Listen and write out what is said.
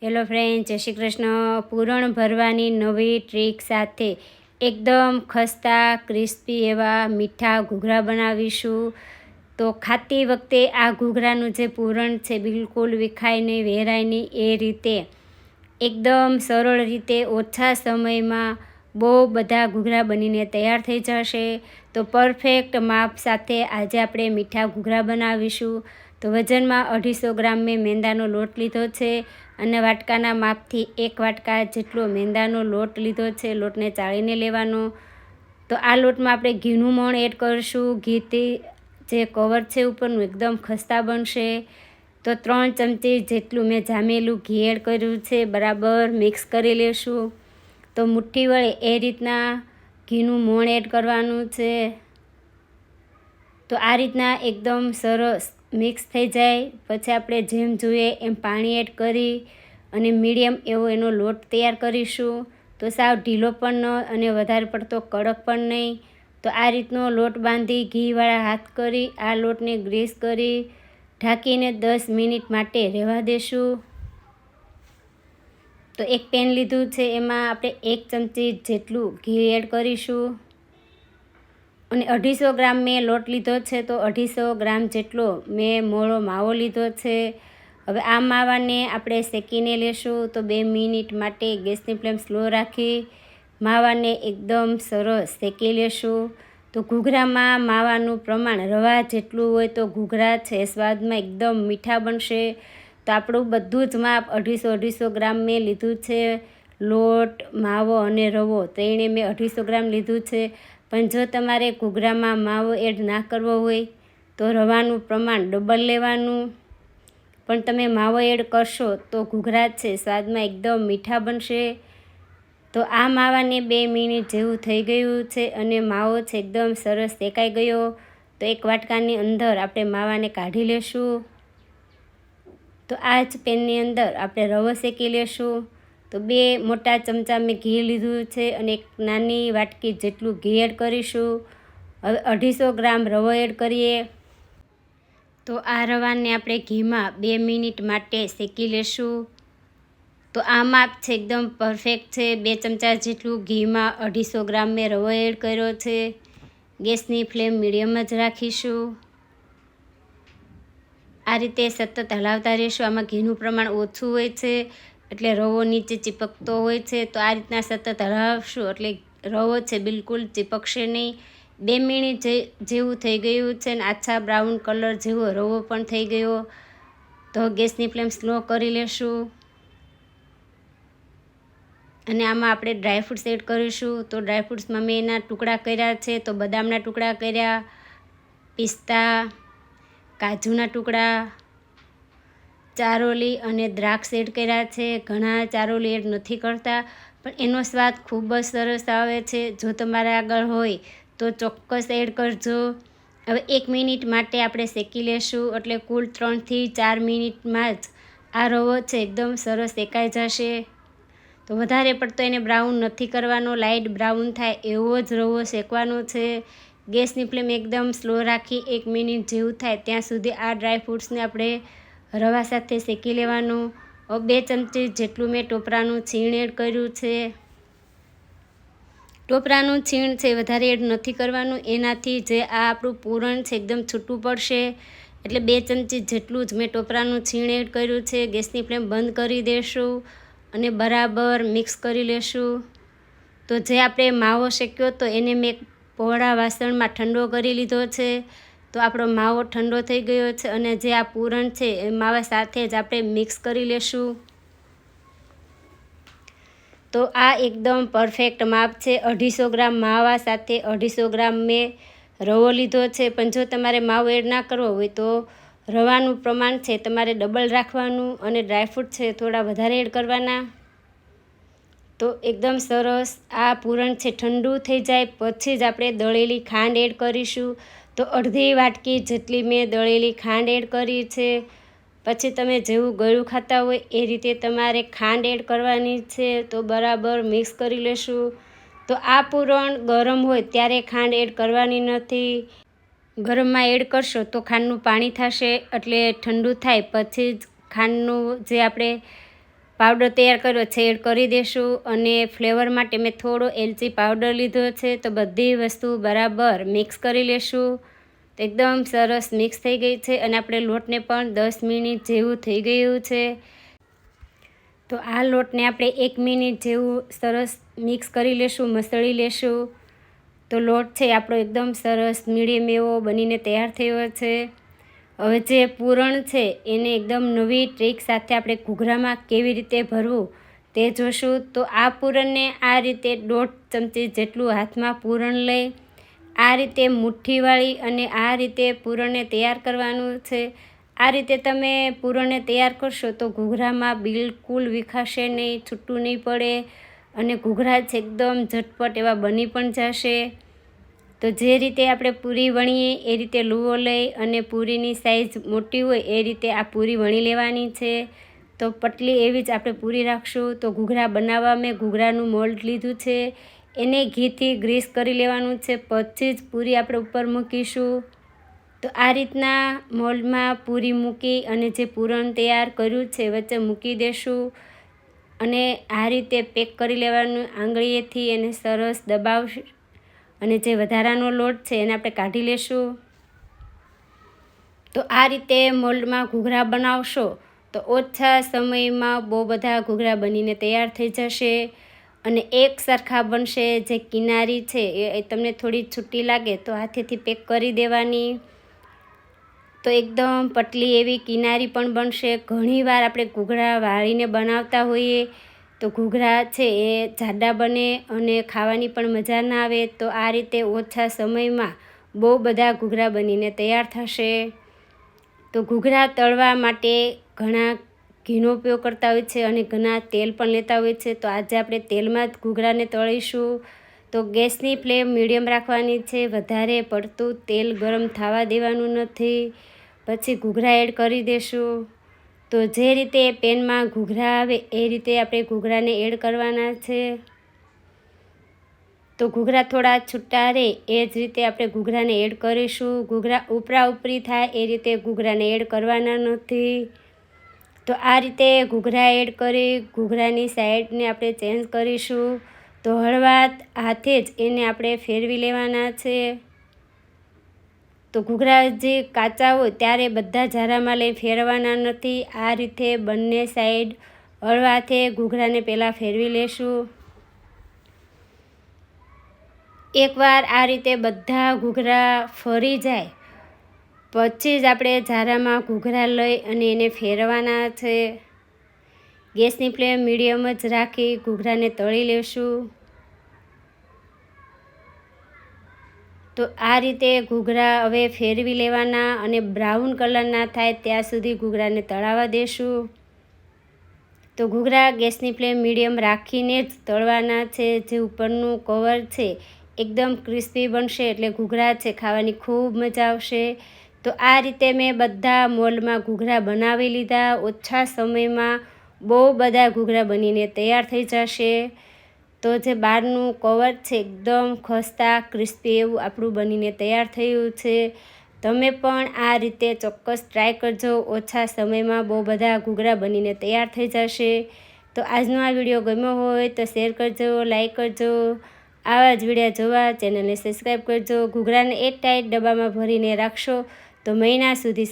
Hello friend, જય શ્રી કૃષ્ણ. પૂરણ ભરવાની નવી ટ્રીક સાથે એકદમ ખસ્તા ક્રિસ્પી એવા મીઠા ઘૂઘરા બનાવીશું. તો ખાતી વખતે આ ઘૂઘરાનું જે પૂરણ છે બિલકુલ વિખાય નહીં, વેરાય નહીં, એ રીતે એકદમ સરળ રીતે ઓછા સમયમાં બહુ બધા ઘૂઘરા બનીને તૈયાર થઈ જશે. તો પરફેક્ટ માપ સાથે આજે આપણે મીઠા ઘૂઘરા બનાવીશું. તો વજનમાં 250 ગ્રામ મેં મેંદાનો લોટ લીધો છે અને વાટકાના માપથી 1 વાટકા જેટલો મેંદાનો લોટ લીધો છે. લોટને ચાળીને લેવાનો. તો આ લોટમાં આપણે ઘીનું મોણ એડ કરીશું. ઘીથી જે કવર છે ઉપરનું એકદમ ખસ્તા બનશે. તો 3 ચમચી જેટલું મેં જામેલું ઘી એડ કર્યું છે. બરાબર મિક્સ કરી લેશું. તો મુઠ્ઠી વડે એ રીતના ઘીનું મોણ એડ કરવાનું છે. તો આ રીતના એકદમ સરસ મિક્સ થઈ જાય પછી આપણે જેમ જોઈએ એમ પાણી એડ કરી અને મીડિયમ એવો એનો લોટ તૈયાર કરીશું. તો સાવ ઢીલો પણ ન અને વધારે પડતો કડક પણ નહીં. તો આ રીતનો લોટ બાંધી ઘીવાળા હાથ કરી આ લોટને ગ્રીસ કરી ઢાંકીને 10 મિનિટ માટે રહેવા દેશું. તો એક પેન લીધું છે, એમાં આપણે 1 ચમચી જેટલું ઘી એડ કરીશું અને 250 ગ્રામ મેં લોટ લીધો છે. તો 250 ગ્રામ જેટલો મેં મોળો માવો લીધો છે. હવે આ માવાને આપણે શેકીને લેશું. તો 2 મિનિટ માટે ગેસની ફ્લેમ સ્લો રાખી માવાને એકદમ સરસ શેકી લેશું. તો ઘૂઘરામાં માવાનું પ્રમાણ રવા જેટલું હોય તો ઘૂઘરા છે સ્વાદમાં એકદમ મીઠા બનશે. તો આપણું બધું જ માપ 250 ગ્રામ મેં લીધું છે. લોટ, માવો અને રવો ત્રણે મેં 250 ગ્રામ લીધું છે. પણ જો તમારે ઘૂઘરામાં માવો એડ ના કરવો હોય તો રવાનું પ્રમાણ ડબલ લેવાનું. પણ તમે માવો એડ કરશો તો ઘૂઘરા છે સ્વાદમાં એકદમ મીઠા બનશે. તો આ માવાને 2 મિનિટ જેવું થઈ ગયું છે અને માવો છે એકદમ સરસ શેકાઈ ગયો. તો એક વાટકાની અંદર આપણે માવાને કાઢી લેશું. તો આ જ પેનની અંદર આપણે રવો શેકી લેશું. તો 2 મોટા ચમચા મેં ઘી લીધું છે અને એક નાની વાટકી જેટલું ઘી એડ કરીશું. હવે 250 ગ્રામ રવો એડ કરીએ. તો આ રવાને આપણે ઘીમાં 2 મિનિટ માટે શેકી લેશું. તો આ માપ છે એકદમ પરફેક્ટ છે. 2 ચમચા જેટલું ઘીમાં 250 ગ્રામ મેં રવો એડ કર્યો છે. ગેસની ફ્લેમ મીડિયમ જ રાખીશું. આ રીતે સતત હલાવતા રહીશું. આમાં ઘીનું પ્રમાણ ઓછું હોય છે એટલે રવો નીચે ચીપકતો હોય છે. તો આ રીતના સતત હલાવશું એટલે રવો છે બિલકુલ ચીપકશે નહીં. 2 મિનિટ જેવું થઈ ગયું છે અને આછા બ્રાઉન કલર જેવો રવો પણ થઈ ગયો. તો ગેસની ફ્લેમ સ્લો કરી લેશું અને આમાં આપણે ડ્રાયફ્રૂટ્સ એડ કરીશું. તો ડ્રાયફ્રૂટ્સમાં મેં એના ટુકડા કર્યા છે. તો બદામના ટુકડા કર્યા, પિસ્તા, કાજુના ટુકડા, ચારોલી અને દ્રાક્ષ એડ કર્યા છે. ઘણા ચારોલી એડ નથી કરતા પણ એનો સ્વાદ ખૂબ જ સરસ આવે છે. જો તમારે આગળ હોય તો ચોક્કસ એડ કરજો. હવે 1 મિનિટ માટે આપણે શેકી લેશું એટલે કુલ 3 થી 4 મિનિટમાં જ આ રવો છે એકદમ સરસ શેકાઈ જશે. તો વધારે પડતો એને બ્રાઉન નથી કરવાનો, લાઇટ બ્રાઉન થાય એવો જ રવો શેકવાનો છે. ગેસની ફ્લેમ એકદમ સ્લો રાખી 1 મિનિટ જેવું થાય ત્યાં સુધી આ ડ્રાયફ્રૂટ્સને આપણે રવા સાથે શેકી લેવાનું. 2 ચમચી જેટલું મેં ટોપરાનું છીણ એડ કર્યું છે. ટોપરાનું છીણ છે વધારે એડ નથી કરવાનું, એનાથી જે આ આપણું પૂરણ છે એકદમ છૂટું પડશે. એટલે 2 ચમચી જેટલું જ મેં ટોપરાનું છીણ એડ કર્યું છે. ગેસની ફ્લેમ બંધ કરી દેશું અને બરાબર મિક્સ કરી લેશું. તો જે આપણે માવો શેક્યો તો એને મેં પહોળા વાસણમાં ઠંડો કરી લીધો છે. તો આપણો માવો ઠંડો થઈ ગયો છે અને જે આ પૂરણ છે એ માવા સાથે જ આપણે મિક્સ કરી લેશું. તો આ એકદમ પરફેક્ટ માપ છે. 250 ગ્રામ માવા સાથે 250 ગ્રામ મેં રવો લીધો છે. પણ જો તમારે માવો એડ ના કરવો હોય તો રવાનું પ્રમાણ છે તમારે ડબલ રાખવાનું અને ડ્રાયફ્રૂટ છે થોડા વધારે એડ કરવાના. તો એકદમ સરસ આ પૂરણ છે ઠંડુ થઈ જાય પછી જ આપણે દળેલી ખાંડ એડ કરીશું. તો અડધી વાટકી જેટલી મેં દળેલી ખાંડ એડ કરી છે. પછી તમે જેવું ગળ્યું ખાતા હોય એ રીતે તમારે ખાંડ એડ કરવાની છે. તો બરાબર મિક્સ કરી લેશું. તો આ પૂરણ ગરમ હોય ત્યારે ખાંડ એડ કરવાની નથી. ગરમમાં એડ કરશો તો ખાંડનું પાણી થશે એટલે ઠંડુ થાય પછી જ ખાંડનું જે આપણે પાવડર તૈયાર કર્યો છે એડ કરી દઈશું. અને ફ્લેવર માટે મેં થોડો એલચી પાવડર લીધો છે. તો બધી વસ્તુ બરાબર મિક્સ કરી લેશું. તો એકદમ સરસ મિક્સ થઈ ગઈ છે અને આપણે લોટને પણ 10 મિનિટ જેવું થઈ ગયું છે. તો આ લોટને આપણે 1 મિનિટ જેવું સરસ મિક્સ કરી લેશું, મસળી લેશું. તો લોટ છે આપણો એકદમ સરસ મીડિયમ એવો બનીને તૈયાર થયો છે. હવે જે પૂરણ છે એને એકદમ નવી ટ્રીક સાથે આપણે ઘૂઘરામાં કેવી રીતે ભરવું તે જોશું. તો આ પૂરણને આ રીતે 1.5 ચમચી જેટલું હાથમાં પૂરણ લઈ આ રીતે મુઠ્ઠી વાળી અને આ રીતે પૂરણને તૈયાર કરવાનું છે. આ રીતે તમે પૂરણને તૈયાર કરશો તો ઘૂઘરામાં બિલકુલ વિખાશે નહીં, છૂટું નહીં પડે અને ઘૂઘરા છે એકદમ ઝટપટ એવા બની પણ જશે. તો જે રીતે આપણે પૂરી વણીએ એ રીતે લુવો લઈ અને પૂરીની સાઈઝ મોટી હોય એ રીતે આ પૂરી વણી લેવાની છે. તો પતલી એવી જ આપણે પૂરી રાખશું. તો ઘૂઘરા બનાવવા મેં ઘૂઘરાનું મોલ્ડ લીધું છે, એને ઘીથી ગ્રીસ કરી લેવાનું છે, પછી જ પૂરી આપણે ઉપર મૂકીશું. તો આ રીતના મોલ્ડમાં પૂરી મૂકી અને જે પૂરણ તૈયાર કર્યું છે વચ્ચે મૂકી દેશું અને આ રીતે પેક કરી લેવાનું આંગળીએથી એને સરસ દબાવશું અને જે વધારાનો લોટ છે એને આપણે કાઢી લેશું. તો આ રીતે મોલ્ડમાં ઘૂઘરા બનાવશો તો ઓછા સમયમાં બહુ બધા ઘૂઘરા બનીને તૈયાર થઈ જશે અને એક સરખા બનશે. જે કિનારી છે એ તમને થોડી છૂટી લાગે તો હાથેથી પેક કરી દેવાની. તો એકદમ પતલી એવી કિનારી પણ બનશે. ઘણીવાર આપણે ઘૂઘરા વાળીને બનાવતા હોઈએ તો ઘૂઘરા છે એ જાડા બને અને ખાવાની પણ મજા ના આવે. તો આ રીતે ઓછા સમયમાં બહુ બધા ઘૂઘરા બનીને તૈયાર થશે. તો ઘૂઘરા તળવા માટે ઘણા ઘીનો ઉપયોગ કરતા હોય છે અને ઘણા તેલ પણ લેતા હોય છે. તો આજે આપણે તેલમાં જ ઘૂઘરાને તળીશું. તો ગેસની ફ્લેમ મીડિયમ રાખવાની છે, વધારે પડતું તેલ ગરમ થવા દેવાનું નથી. પછી ઘૂઘરા એડ કરી દેશું. તો જે રીતે પેનમાં ઘૂઘરા આવે એ રીતે આપણે ઘૂઘરાને એડ કરવાના છે. તો ઘૂઘરા થોડા છૂટા રહે એ જ રીતે આપણે ઘૂઘરાને એડ કરીશું. ઘૂઘરા ઉપરા ઉપરી થાય એ રીતે ઘૂઘરાને એડ કરવાના નથી. તો આ રીતે ઘૂઘરા એડ કરી ઘૂઘરાની સાઈડને આપણે ચેન્જ કરીશું. તો હળવા હાથે જ એને આપણે ફેરવી લેવાના છે. તો ઘૂઘરા જે કાચા હોય ત્યારે બધા જારામાં લઈ ફેરવાના નથી. આ રીતે બંને સાઈડ હળવા હાથે ઘૂઘરાને પહેલાં ફેરવી લેશું. એકવાર આ રીતે બધા ઘૂઘરા ફરી જાય પછી જ આપણે જારામાં ઘૂઘરા લઈ અને એને ફેરવાના છે. ગેસની ફ્લેમ મીડિયમ જ રાખી ઘૂઘરાને તળી લેશું. તો આ રીતે ઘૂઘરા હવે ફેરવી લેવાના અને બ્રાઉન કલરના થાય ત્યાં સુધી ઘૂઘરાને તળાવવા દેશું. તો ઘૂઘરા ગેસની ફ્લેમ મીડિયમ રાખીને જ તળવાના છે. જે ઉપરનું કવર છે એકદમ ક્રિસ્પી બનશે એટલે ઘૂઘરા છે ખાવાની ખૂબ મજા આવશે. તો આ રીતે મેં બધા મોલ્ડમાં ઘૂઘરા બનાવી લીધા. ઓછા સમયમાં બહુ બધા ઘૂઘરા બનીને તૈયાર થઈ જશે. તો જે બહારનું કવર છે એકદમ ખસ્તા ક્રિસ્પી એવું આપણું બનીને તૈયાર થયું છે. તમે પણ આ રીતે ચોક્કસ ટ્રાય કરજો. ઓછા સમયમાં બહુ બધા ઘૂઘરા બનીને તૈયાર થઈ જશે. તો આજનો આ વિડીયો ગમ્યો હોય તો શેર કરજો, લાઈક કરજો. આવા જ વિડીયો જોવા ચેનલને સબસ્ક્રાઈબ કરજો. ઘૂઘરાને એક ટાઈટ ડબ્બામાં ભરીને રાખશો તો મહિના સુધી